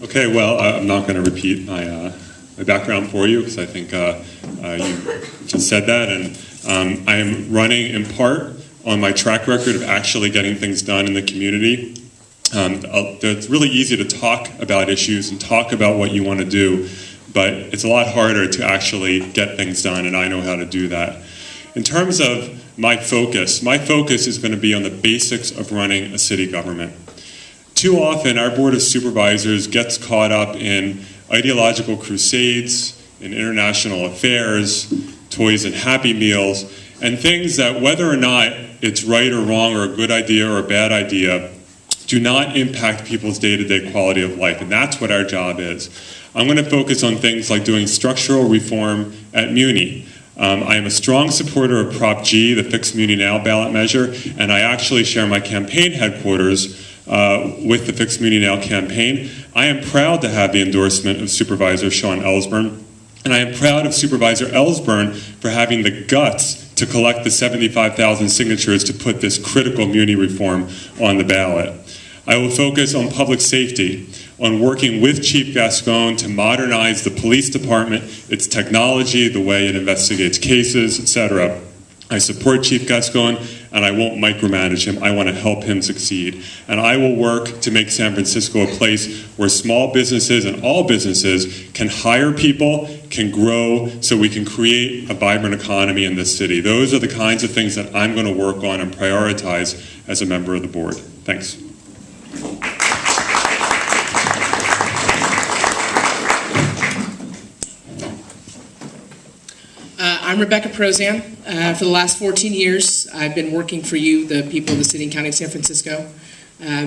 Okay, well, I'm not going to repeat my background for you because I think you just said that, and I am running in part on my track record of actually getting things done in the community. It's really easy to talk about issues and talk about what you want to do, but it's a lot harder to actually get things done, and I know how to do that. In terms of my focus is going to be on the basics of running a city government. Too often, our Board of Supervisors gets caught up in ideological crusades, in international affairs, toys and Happy Meals, and things that, whether or not it's right or wrong or a good idea or a bad idea, do not impact people's day-to-day quality of life, and that's what our job is. I'm going to focus on things like doing structural reform at Muni. I am a strong supporter of Prop G, the Fix Muni Now ballot measure, and I actually share my campaign headquarters with the Fix Muni Now campaign. I am proud to have the endorsement of Supervisor Sean Ellsburn, and I am proud of Supervisor Ellsburn for having the guts to collect the 75,000 signatures to put this critical Muni reform on the ballot. I will focus on public safety, on working with Chief Gascon to modernize the police department, its technology, the way it investigates cases, etc. I support Chief Gascon, and I won't micromanage him. I want to help him succeed. And I will work to make San Francisco a place where small businesses and all businesses can hire people, can grow, so we can create a vibrant economy in this city. Those are the kinds of things that I'm going to work on and prioritize as a member of the board. Thanks. I'm Rebecca Prozan. For the last 14 years, I've been working for you, the people of the City and County of San Francisco.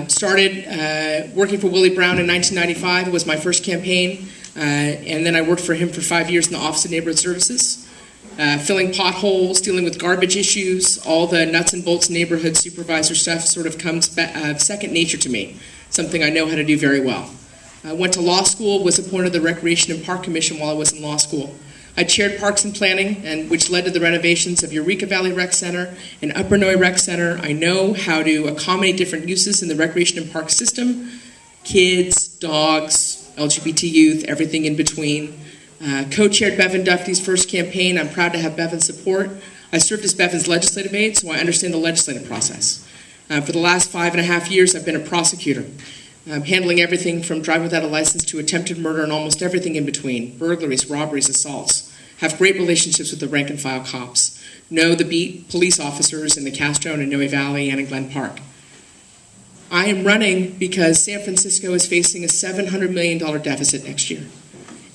Started working for Willie Brown in 1995. It was my first campaign. And then I worked for him for 5 years in the Office of Neighborhood Services, filling potholes, dealing with garbage issues, all the nuts and bolts neighborhood supervisor stuff sort of comes second nature to me, something I know how to do very well. I went to law school, was appointed to the Recreation and Park Commission while I was in law school. I chaired Parks and Planning, which led to the renovations of Eureka Valley Rec Center and Upper Noy Rec Center. I know how to accommodate different uses in the recreation and park system, kids, dogs, LGBT youth, everything in between. Co-chaired Bevan Duffy's first campaign. I'm proud to have Bevan's support. I served as Bevan's legislative aide, so I understand the legislative process. For the last 5.5 years, I've been a prosecutor. Handling everything from driving without a license to attempted murder and almost everything in between, burglaries, robberies, assaults. Have great relationships with the rank and file cops. Know the beat police officers in the Castro and Noe Valley and in Glen Park. I am running because San Francisco is facing a $700 million deficit next year.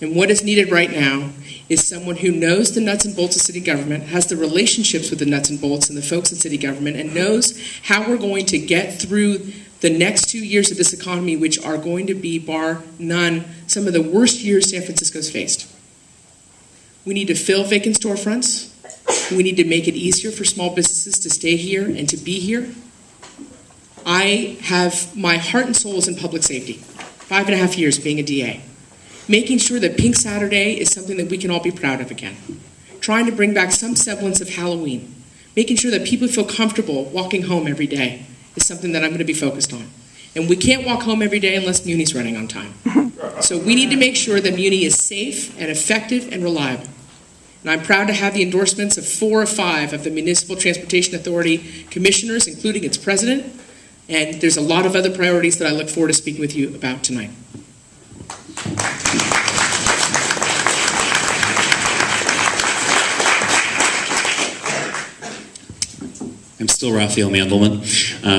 And what is needed right now is someone who knows the nuts and bolts of city government, has the relationships with the nuts and bolts and the folks in city government, and knows how we're going to get through the next 2 years of this economy, which are going to be, bar none, some of the worst years San Francisco's faced. We need to fill vacant storefronts. We need to make it easier for small businesses to stay here and to be here. I have my heart and soul is in public safety. 5.5 years being a DA. Making sure that Pink Saturday is something that we can all be proud of again. Trying to bring back some semblance of Halloween. Making sure that people feel comfortable walking home every day is something that I'm going to be focused on. And we can't walk home every day unless Muni's running on time. So we need to make sure that Muni is safe and effective and reliable. And I'm proud to have the endorsements of 4 of 5 of the Municipal Transportation Authority commissioners, including its president. And there's a lot of other priorities that I look forward to speaking with you about tonight. I'm still Raphael Mandelman,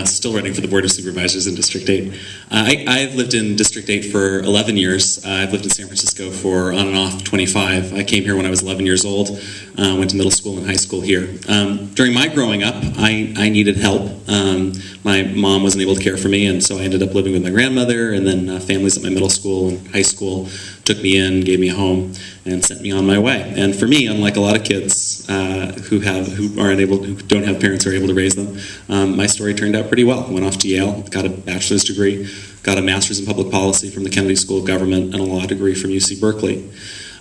still running for the Board of Supervisors in District 8. I've lived in District 8 for 11 years. I've lived in San Francisco for on and off 25. I came here when I was 11 years old, went to middle school and high school here. During my growing up, I needed help. My mom wasn't able to care for me, and so I ended up living with my grandmother, and then families at my middle school and high school took me in, gave me a home, and sent me on my way. And for me, unlike a lot of kids who don't have parents who are able to raise them, my story turned out pretty well. I went off to Yale, got a bachelor's degree, got a master's in public policy from the Kennedy School of Government, and a law degree from UC Berkeley.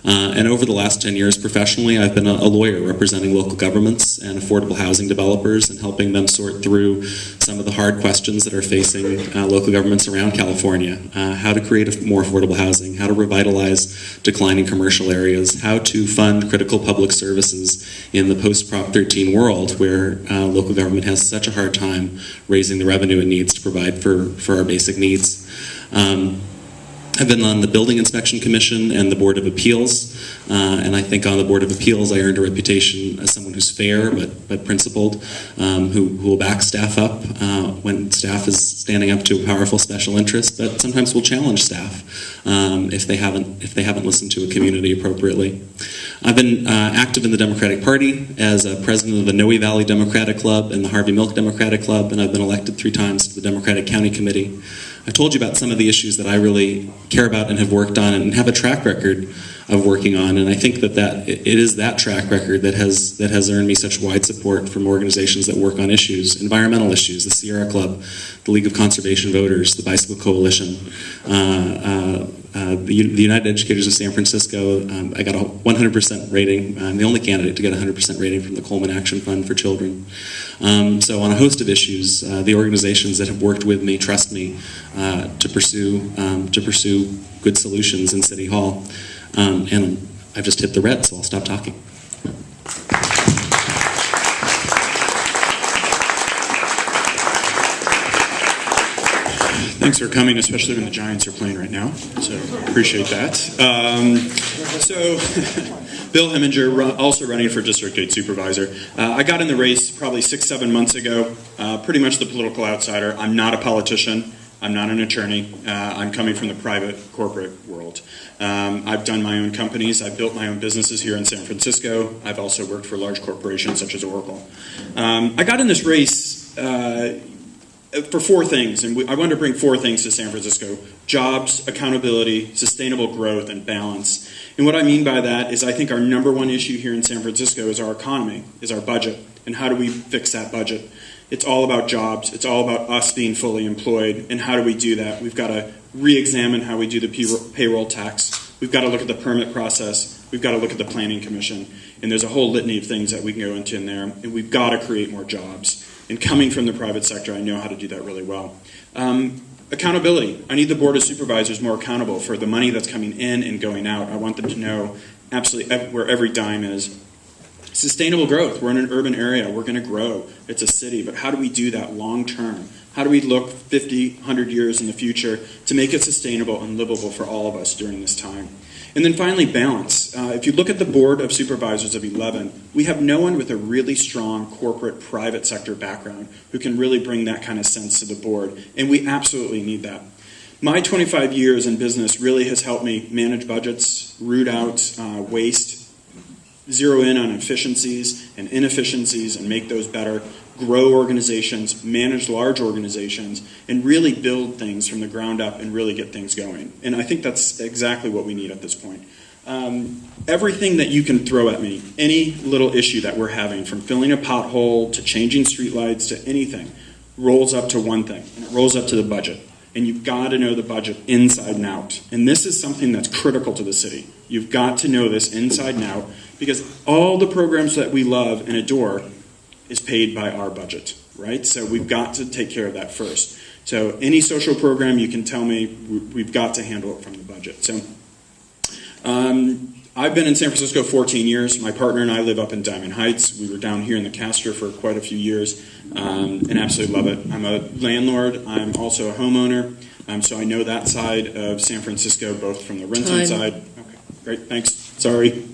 And over the last 10 years professionally, I've been a lawyer representing local governments and affordable housing developers and helping them sort through some of the hard questions that are facing local governments around California. How to create more affordable housing, how to revitalize declining commercial areas, how to fund critical public services in the post-Prop 13 world where local government has such a hard time raising the revenue it needs to provide for our basic needs. I've been on the Building Inspection Commission and the Board of Appeals, and I think on the Board of Appeals I earned a reputation as someone who's fair but principled, who will back staff up when staff is standing up to a powerful special interest, but sometimes will challenge staff if they haven't listened to a community appropriately. I've been active in the Democratic Party as a president of the Noe Valley Democratic Club and the Harvey Milk Democratic Club, and I've been elected 3 times to the Democratic County Committee. I've told you about some of the issues that I really care about and have worked on and have a track record of working on, and I think that it is that track record that has earned me such wide support from organizations that work on issues, environmental issues, the Sierra Club, the League of Conservation Voters, the Bicycle Coalition, the United Educators of San Francisco. I got a 100% rating. I'm the only candidate to get a 100% rating from the Coleman Action Fund for Children. So on a host of issues, the organizations that have worked with me trust me to pursue good solutions in City Hall. And I've just hit the red, so I'll stop talking. Thanks for coming, especially when the Giants are playing right now. So appreciate that. Bill Heminger, also running for District 8 Supervisor. I got in the race probably 6-7 months ago, pretty much the political outsider. I'm not a politician. I'm not an attorney. I'm coming from the private corporate world. I've done my own companies. I've built my own businesses here in San Francisco. I've also worked for large corporations such as Oracle. I got in this race for 4 things, and I wanted to bring 4 things to San Francisco: jobs, accountability, sustainable growth, and balance. And what I mean by that is I think our #1 issue here in San Francisco is our economy, is our budget, and how do we fix that budget? It's all about jobs. It's all about us being fully employed, and how do we do that? We've got to re-examine how we do the payroll tax. We've got to look at the permit process. We've got to look at the planning commission, and there's a whole litany of things that we can go into in there, and we've got to create more jobs. And coming from the private sector, I know how to do that really well. Accountability. I need the Board of Supervisors more accountable for the money that's coming in and going out. I want them to know absolutely where every dime is. Sustainable growth. We're in an urban area. We're going to grow. It's a city. But how do we do that long term? How do we look 50, 100 years in the future to make it sustainable and livable for all of us during this time? And then finally, balance. If you look at the Board of Supervisors of 11, we have no one with a really strong corporate private sector background who can really bring that kind of sense to the board. And we absolutely need that. My 25 years in business really has helped me manage budgets, root out waste, zero in on efficiencies and inefficiencies and make those better, grow organizations, manage large organizations, and really build things from the ground up and really get things going. And I think that's exactly what we need at this point. Everything that you can throw at me, any little issue that we're having, from filling a pothole to changing streetlights to anything, rolls up to one thing, and it rolls up to the budget. And you've got to know the budget inside and out. And this is something that's critical to the city. You've got to know this inside and out, because all the programs that we love and adore is paid by our budget, right? So we've got to take care of that first. So any social program, you can tell me, we've got to handle it from the budget. So I've been in San Francisco 14 years. My partner and I live up in Diamond Heights. We were down here in the Castro for quite a few years and absolutely love it. I'm a landlord. I'm also a homeowner. So I know that side of San Francisco, both from the renting side. Okay, great, thanks. Sorry.